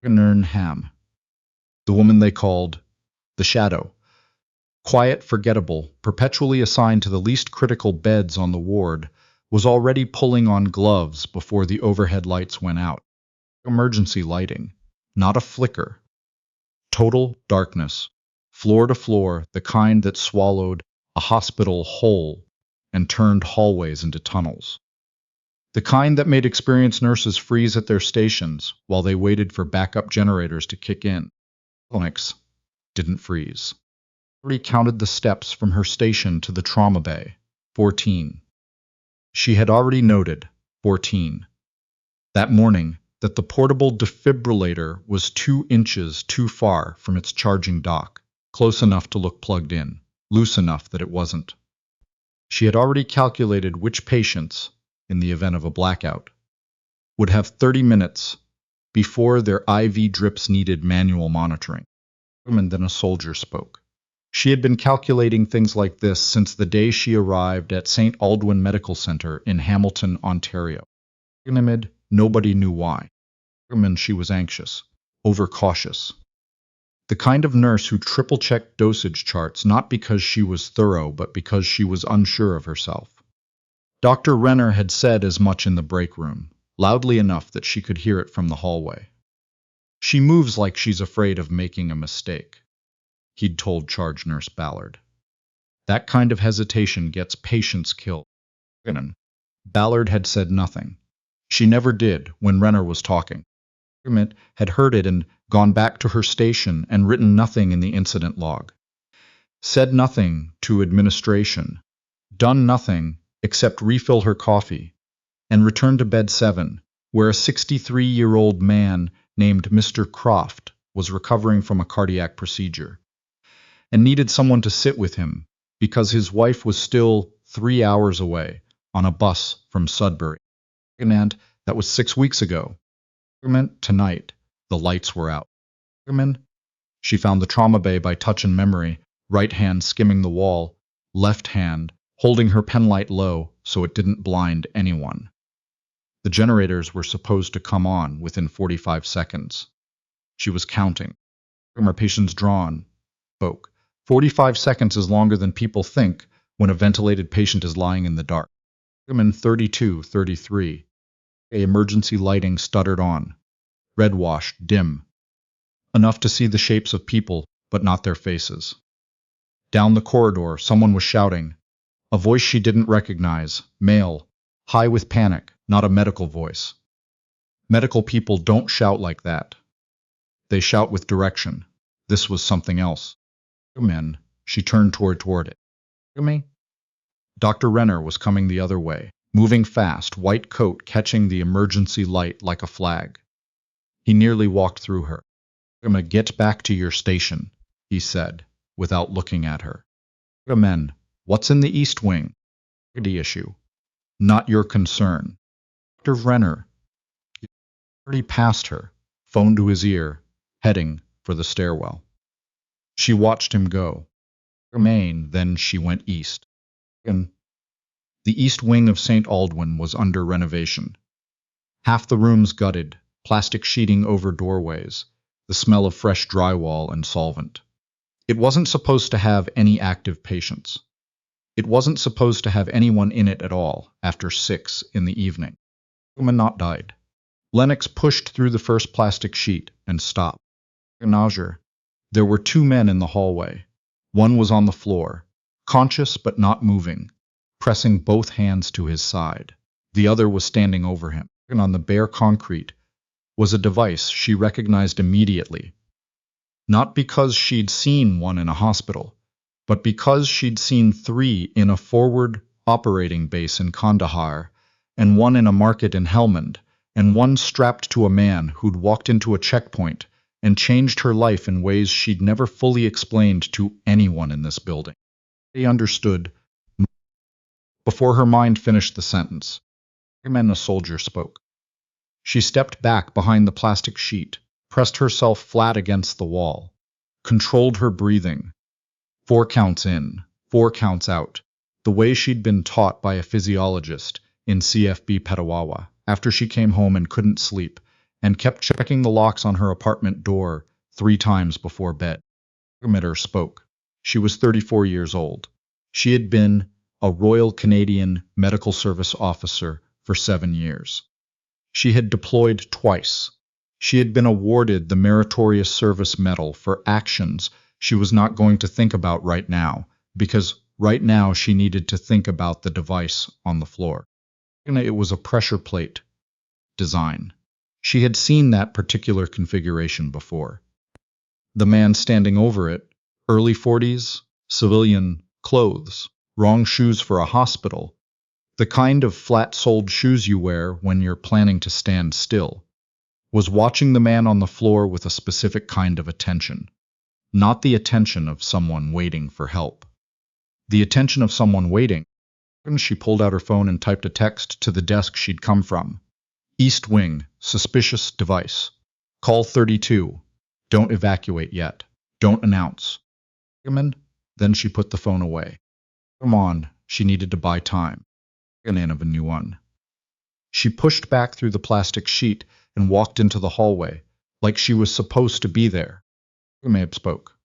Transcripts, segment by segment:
Ham, the woman they called the Shadow. Quiet, forgettable, perpetually assigned to the least critical beds on the ward, was already pulling on gloves before the overhead lights went out. Emergency lighting, not a flicker. Total darkness, floor to floor, the kind that swallowed a hospital whole and turned hallways into tunnels. The kind that made experienced nurses freeze at their stations while they waited for backup generators to kick in. Lennox didn't freeze. She counted the steps from her station to the trauma bay. 14. She had already noted, 14, that morning, that the portable defibrillator was 2 inches too far from its charging dock, close enough to look plugged in, loose enough that it wasn't. She had already calculated which patients, in the event of a blackout, would have 30 minutes before their IV drips needed manual monitoring. And then a soldier spoke. She had been calculating things like this since the day she arrived at St. Aldwyn Medical Centre in Hamilton, Ontario. Nobody knew why. She was anxious, overcautious. The kind of nurse who triple-checked dosage charts not because she was thorough, but because she was unsure of herself. Dr. Renner had said as much in the break room, loudly enough that she could hear it from the hallway. She moves like she's afraid of making a mistake, he'd told Charge Nurse Ballard. That kind of hesitation gets patients killed. Ballard had said nothing. She never did when Renner was talking. Had heard it and gone back to her station and written nothing in the incident log. Said nothing to administration. Done nothing except refill her coffee and return to bed 7, where a 63-year-old man named Mr. Croft was recovering from a cardiac procedure and needed someone to sit with him because his wife was still 3 hours away on a bus from Sudbury. And that was 6 weeks ago. Tonight, the lights were out. She found the trauma bay by touch and memory, right hand skimming the wall, left hand holding her penlight low so it didn't blind anyone. The generators were supposed to come on within 45 seconds. She was counting. Her patients drawn, spoke. 45 seconds is longer than people think when a ventilated patient is lying in the dark. 32, 33. Emergency lighting stuttered on. Red-washed, dim. Enough to see the shapes of people, but not their faces. Down the corridor, someone was shouting. A voice she didn't recognize, male, high with panic, not a medical voice. Medical people don't shout like that. They shout with direction. This was something else. Men. She turned toward it. Me? Dr. Renner was coming the other way, moving fast, white coat catching the emergency light like a flag. He nearly walked through her. Get back to your station, he said, without looking at her. Men. What's in the East Wing? The issue. Not your concern. Dr. Renner. He already passed her, phone to his ear, heading for the stairwell. She watched him go. Remain, then she went east. The East Wing of St. Aldwyn was under renovation. Half the rooms gutted, plastic sheeting over doorways, the smell of fresh drywall and solvent. It wasn't supposed to have any active patients. It wasn't supposed to have anyone in it at all after 6 in the evening. Woman not died. Lennox pushed through the first plastic sheet and stopped. There were 2 men in the hallway. One was on the floor, conscious but not moving, pressing both hands to his side. The other was standing over him. And on the bare concrete was a device she recognized immediately. Not because she'd seen one in a hospital, but because she'd seen 3 in a forward operating base in Kandahar, and 1 in a market in Helmand, and 1 strapped to a man who'd walked into a checkpoint and changed her life in ways she'd never fully explained to anyone in this building. They understood before her mind finished the sentence. Then a soldier spoke. She stepped back behind the plastic sheet, pressed herself flat against the wall, controlled her breathing. 4 counts in, 4 counts out, the way she'd been taught by a physiologist in CFB Petawawa after she came home and couldn't sleep, and kept checking the locks on her apartment door 3 times before bed. Mitter spoke. She was 34 years old. She had been a Royal Canadian Medical Service officer for 7 years. She had deployed twice. She had been awarded the Meritorious Service Medal for actions she was not going to think about right now, because right now she needed to think about the device on the floor. It was a pressure plate design. She had seen that particular configuration before. The man standing over it, early 40s, civilian clothes, wrong shoes for a hospital, the kind of flat-soled shoes you wear when you're planning to stand still, was watching the man on the floor with a specific kind of attention. Not the attention of someone waiting for help. The attention of someone waiting. She pulled out her phone and typed a text to the desk she'd come from. East Wing, suspicious device. Call 32. Don't evacuate yet. Don't announce. Then she put the phone away. Come on, she needed to buy time. An end of a new one. She pushed back through the plastic sheet and walked into the hallway, like she was supposed to be there. Maybe spoke.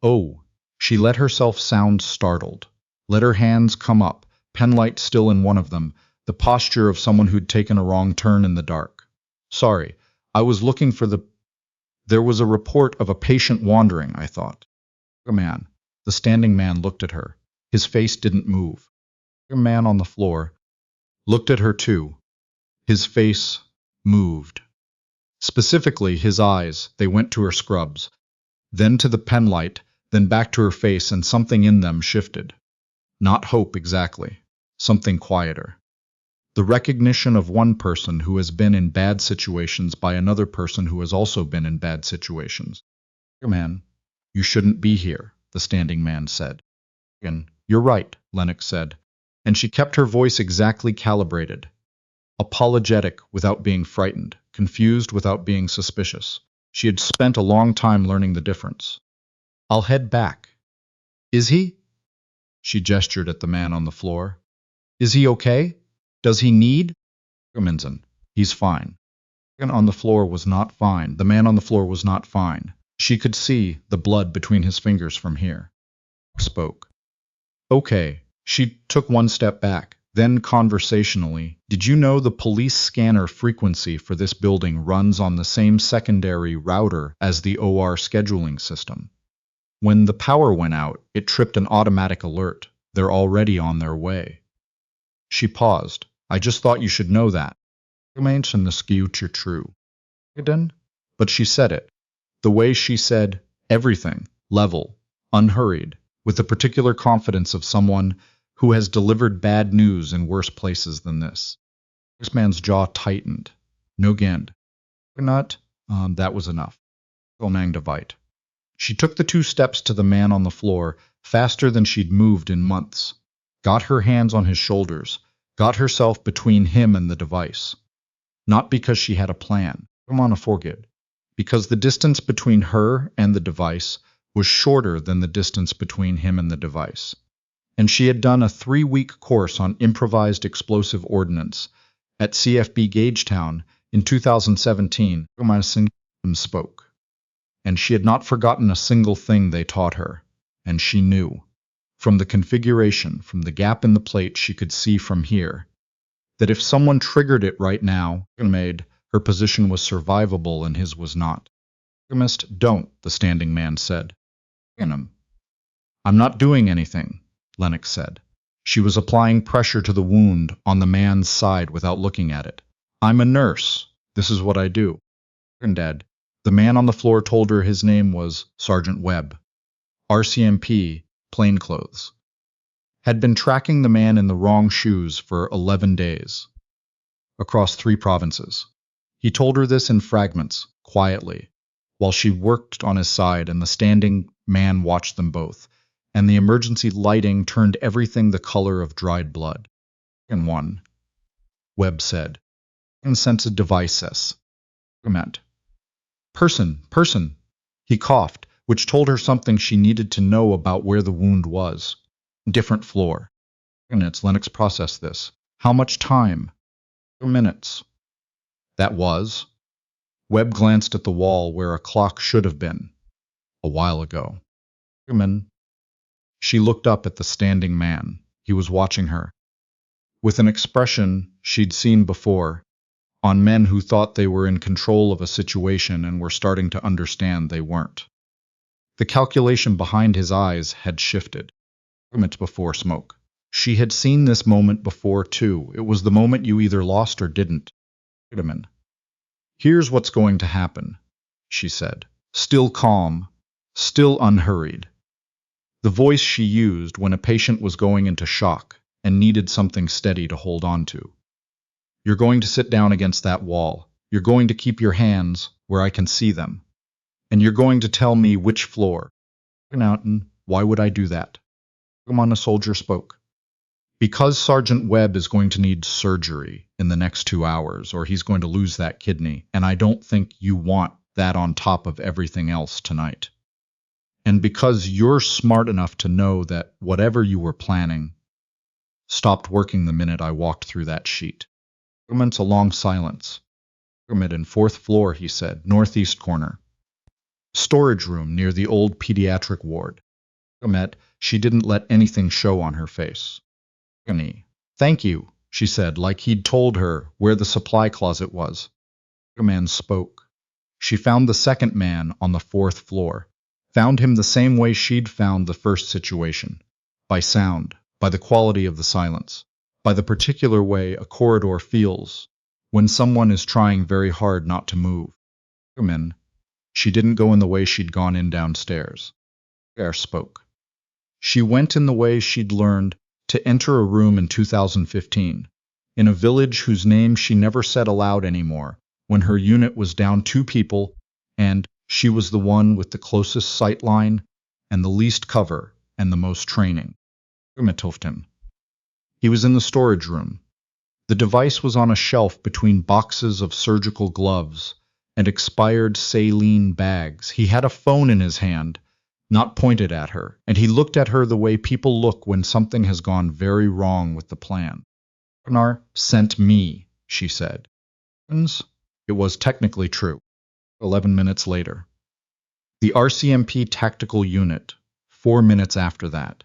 Oh, she let herself sound startled. Let her hands come up, penlight still in one of them, the posture of someone who'd taken a wrong turn in the dark. Sorry, I was looking for the... There was a report of a patient wandering, I thought. A man. The standing man looked at her. His face didn't move. A man on the floor looked at her too. His face moved. Specifically, his eyes, they went to her scrubs, then to the penlight, then back to her face, and something in them shifted. Not hope exactly, something quieter. The recognition of one person who has been in bad situations by another person who has also been in bad situations. Man, you shouldn't be here, the standing man said. You're right, Lennox said, and she kept her voice exactly calibrated. Apologetic without being frightened, confused without being suspicious. She had spent a long time learning the difference. I'll head back. Is he? She gestured at the man on the floor. Is he okay? Does he need? Minson, he's fine. On the floor was not fine. The man on the floor was not fine. She could see the blood between his fingers from here. Spoke. Okay. She took one step back. Then conversationally, did you know the police scanner frequency for this building runs on the same secondary router as the OR scheduling system? When the power went out, it tripped an automatic alert. They're already on their way. She paused. I just thought you should know that. Mention the future true. But she said it. The way she said everything, level, unhurried, with the particular confidence of someone who has delivered bad news in worse places than this. This man's jaw tightened. No gend. Not, that was enough. Gomangdavite. She took the 2 steps to the man on the floor, faster than she'd moved in months. Got her hands on his shoulders. Got herself between him and the device. Not because she had a plan. Come on, forget. Because the distance between her and the device was shorter than the distance between him and the device. And she had done a 3-week course on improvised explosive ordnance at CFB Gagetown in 2017. Spoke. And she had not forgotten a single thing they taught her. And she knew, from the configuration, from the gap in the plate she could see from here, that if someone triggered it right now, her position was survivable and his was not. Don't, the standing man said. I'm not doing anything, Lennox said. She was applying pressure to the wound on the man's side without looking at it. I'm a nurse. This is what I do. Dad. The man on the floor told her his name was Sergeant Webb. RCMP, plainclothes. Had been tracking the man in the wrong shoes for 11 days. Across 3 provinces. He told her this in fragments, quietly, while she worked on his side and the standing man watched them both, and the emergency lighting turned everything the color of dried blood. And one, Webb said, "Insensed devices." Meant. Person. He coughed, which told her something she needed to know about where the wound was. Different floor. Minutes, Lennox processed this. How much time? 4 minutes. That was. Webb glanced at the wall where a clock should have been, a while ago. She looked up at the standing man. He was watching her, with an expression she'd seen before, on men who thought they were in control of a situation and were starting to understand they weren't. The calculation behind his eyes had shifted. Before smoke. She had seen this moment before, too. It was the moment you either lost or didn't. Here's what's going to happen, she said, still calm, still unhurried. The voice she used when a patient was going into shock and needed something steady to hold on to. You're going to sit down against that wall. You're going to keep your hands where I can see them. And you're going to tell me which floor. Why would I do that? A soldier spoke. Because Sergeant Webb is going to need surgery in the next 2 hours, or he's going to lose that kidney, and I don't think you want that on top of everything else tonight. And because you're smart enough to know that whatever you were planning stopped working the minute I walked through that sheet. A long silence. In 4th floor, he said, northeast corner. Storage room near the old pediatric ward. She didn't let anything show on her face. Thank you, she said, like he'd told her where the supply closet was. A man spoke. She found the second man on the 4th floor. Found him the same way she'd found the first situation. By sound, by the quality of the silence, by the particular way a corridor feels when someone is trying very hard not to move. She didn't go in the way she'd gone in downstairs. Air spoke. She went in the way she'd learned to enter a room in 2015, in a village whose name she never said aloud anymore, when her unit was down 2 people and she was the one with the closest sight line and the least cover and the most training. He was in the storage room. The device was on a shelf between boxes of surgical gloves and expired saline bags. He had a phone in his hand, not pointed at her, and he looked at her the way people look when something has gone very wrong with the plan. Bernard sent me, she said. It was technically true. 11 minutes later. The RCMP tactical unit, 4 minutes after that.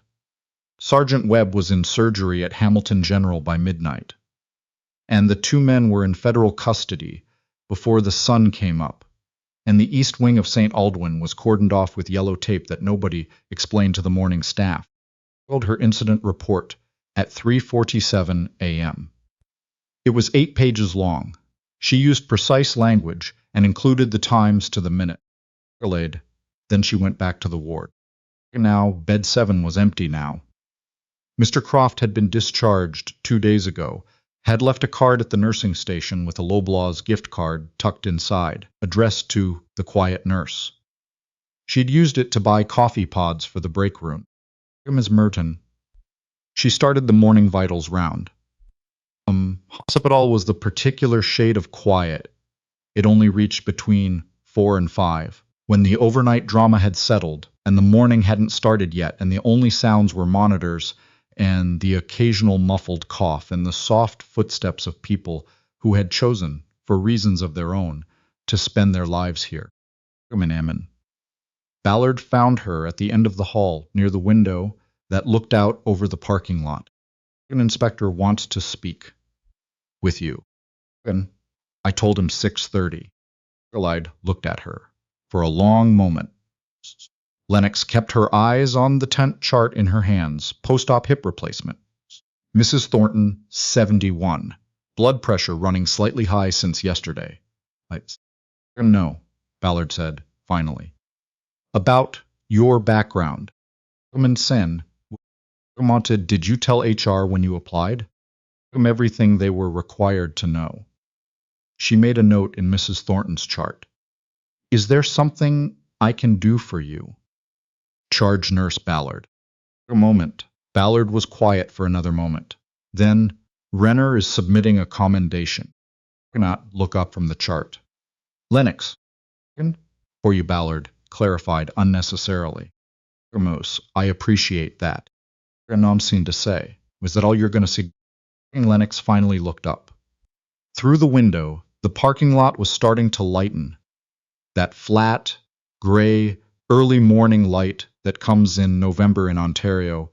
Sergeant Webb was in surgery at Hamilton General by midnight, and the 2 men were in federal custody before the sun came up, and the east wing of St. Aldwyn was cordoned off with yellow tape that nobody explained to the morning staff. Told her incident report at 3:47 a.m. It was 8 pages long. She used precise language and included the times to the minute. Then she went back to the ward. Now, bed 7 was empty now. Mr. Croft had been discharged 2 days ago, had left a card at the nursing station with a Loblaw's gift card tucked inside, addressed to the quiet nurse. She'd used it to buy coffee pods for the break room. Ms. Merton. She started the morning vitals round. Hospital was the particular shade of quiet. It only reached between 4 and 5, when the overnight drama had settled, and the morning hadn't started yet, and the only sounds were monitors and the occasional muffled cough and the soft footsteps of people who had chosen, for reasons of their own, to spend their lives here. Ballard found her at the end of the hall, near the window that looked out over the parking lot. An inspector wants to speak with you. And I told him 6:30. Adelaide looked at her for a long moment. Lennox kept her eyes on the tent chart in her hands. Post-op hip replacement. Mrs. Thornton, 71. Blood pressure running slightly high since yesterday. No, Ballard said, finally. About your background. Sen, did you tell HR when you applied? Everything they were required to know. She made a note in Mrs. Thornton's chart. Is there something I can do for you? Charge Nurse Ballard. A moment. Ballard was quiet for another moment. Then, Renner is submitting a commendation. Cannot look up from the chart. Lennox. For you, Ballard, clarified unnecessarily. Ramos, I appreciate that. Nonsense to say. Was that all you're going to see? Lennox finally looked up. Through the window, The parking lot was starting to lighten. That flat, gray, early morning light that comes in November in Ontario,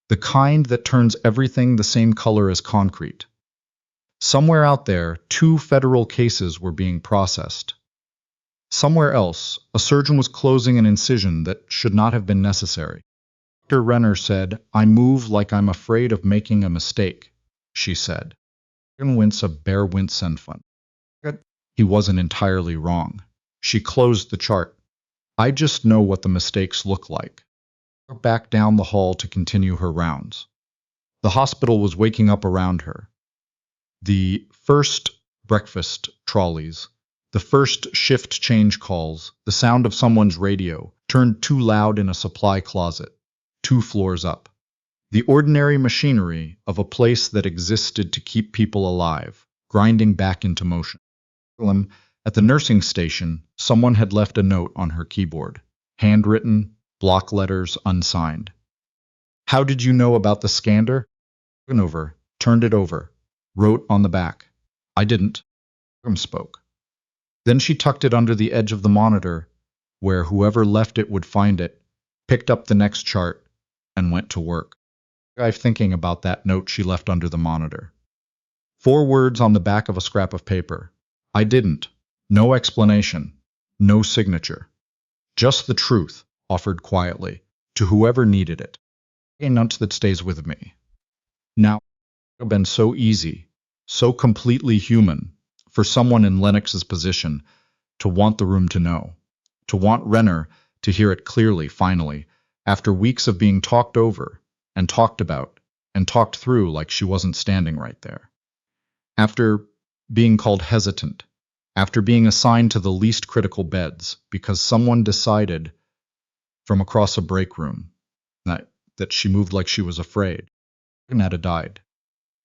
the kind that turns everything the same color as concrete. Somewhere out there, 2 federal cases were being processed. Somewhere else, a surgeon was closing an incision that should not have been necessary. Dr. Renner said, "I move like I'm afraid of making a mistake," she said. Wince a bare wince and fun. He wasn't entirely wrong. She closed the chart. "I just know what the mistakes look like." Back down the hall to continue her rounds. The hospital was waking up around her. The first breakfast trolleys, the first shift change calls, the sound of someone's radio, turned too loud in a supply closet, 2 floors up. The ordinary machinery of a place that existed to keep people alive, grinding back into motion. At the nursing station, someone had left a note on her keyboard, handwritten, block letters unsigned. "How did you know about the scanner?" Turned it over, wrote on the back. "I didn't." Spoke. Then she tucked it under the edge of the monitor, where whoever left it would find it, picked up the next chart, and went to work. I'm thinking about that note she left under the monitor. 4 words on the back of a scrap of paper. "I didn't." No explanation. No signature. Just the truth, offered quietly, to whoever needed it. A nunch that stays with me. Now, it would have been so easy, so completely human, for someone in Lennox's position to want the room to know, to want Renner to hear it clearly, finally, after weeks of being talked over, and talked about, and talked through like she wasn't standing right there. After being called hesitant, after being assigned to the least critical beds, because someone decided from across a break room that she moved like she was afraid. Netta died.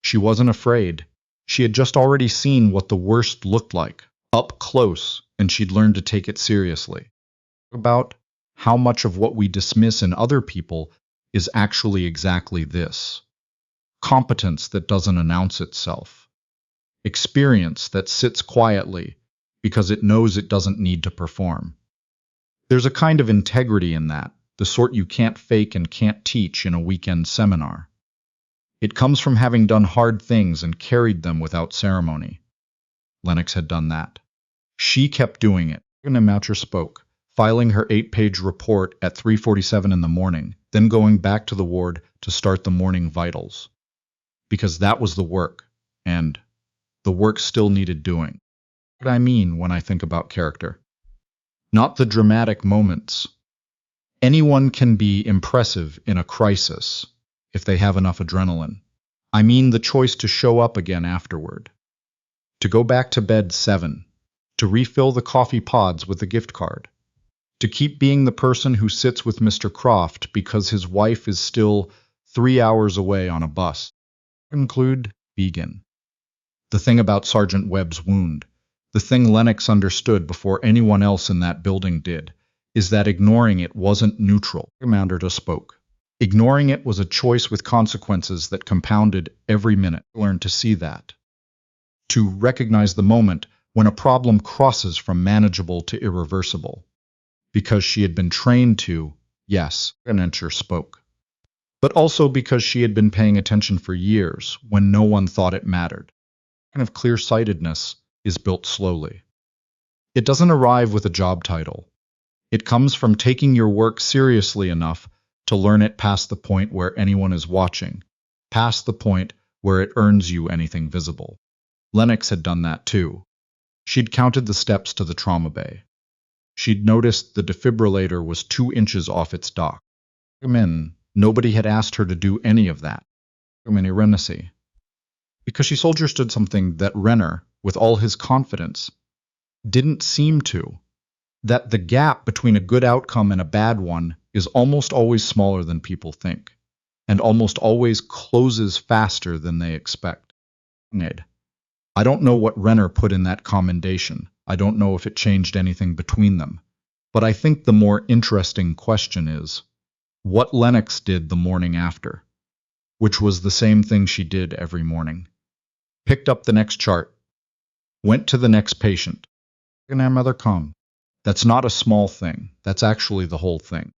She wasn't afraid. She had just already seen what the worst looked like, up close, and she'd learned to take it seriously. About how much of what we dismiss in other people is actually exactly this. Competence that doesn't announce itself. Experience that sits quietly because it knows it doesn't need to perform. There's a kind of integrity in that, the sort you can't fake and can't teach in a weekend seminar. It comes from having done hard things and carried them without ceremony. Lennox had done that. She kept doing it. Moucher spoke, filing her 8-page report at 3:47 in the morning, then going back to the ward to start the morning vitals. Because that was the work, and the work still needed doing. What I mean when I think about character. Not the dramatic moments. Anyone can be impressive in a crisis if they have enough adrenaline. I mean the choice to show up again afterward. To go back to bed 7. To refill the coffee pods with a gift card. To keep being the person who sits with Mr. Croft because his wife is still 3 hours away on a bus. Include vegan. The thing about Sergeant Webb's wound, the thing Lennox understood before anyone else in that building did, is that ignoring it wasn't neutral. Commander spoke. Ignoring it was a choice with consequences that compounded every minute. Learn to see that. To recognize the moment when a problem crosses from manageable to irreversible. Because she had been trained to, yes, Renner spoke. But also because she had been paying attention for years when no one thought it mattered. Kind of clear-sightedness is built slowly. It doesn't arrive with a job title. It comes from taking your work seriously enough to learn it past the point where anyone is watching, past the point where it earns you anything visible. Lennox had done that too. She'd counted the steps to the trauma bay. She'd noticed the defibrillator was 2 inches off its dock. Nobody had asked her to do any of that. Because she soldier-stood something that Renner, with all his confidence, didn't seem to. That the gap between a good outcome and a bad one is almost always smaller than people think, and almost always closes faster than they expect. I don't know what Renner put in that commendation. I don't know if it changed anything between them. But I think the more interesting question is, what Lennox did the morning after, which was the same thing she did every morning. Picked up the next chart, Went to the next patient. Mother come. That's not a small thing. That's actually the whole thing.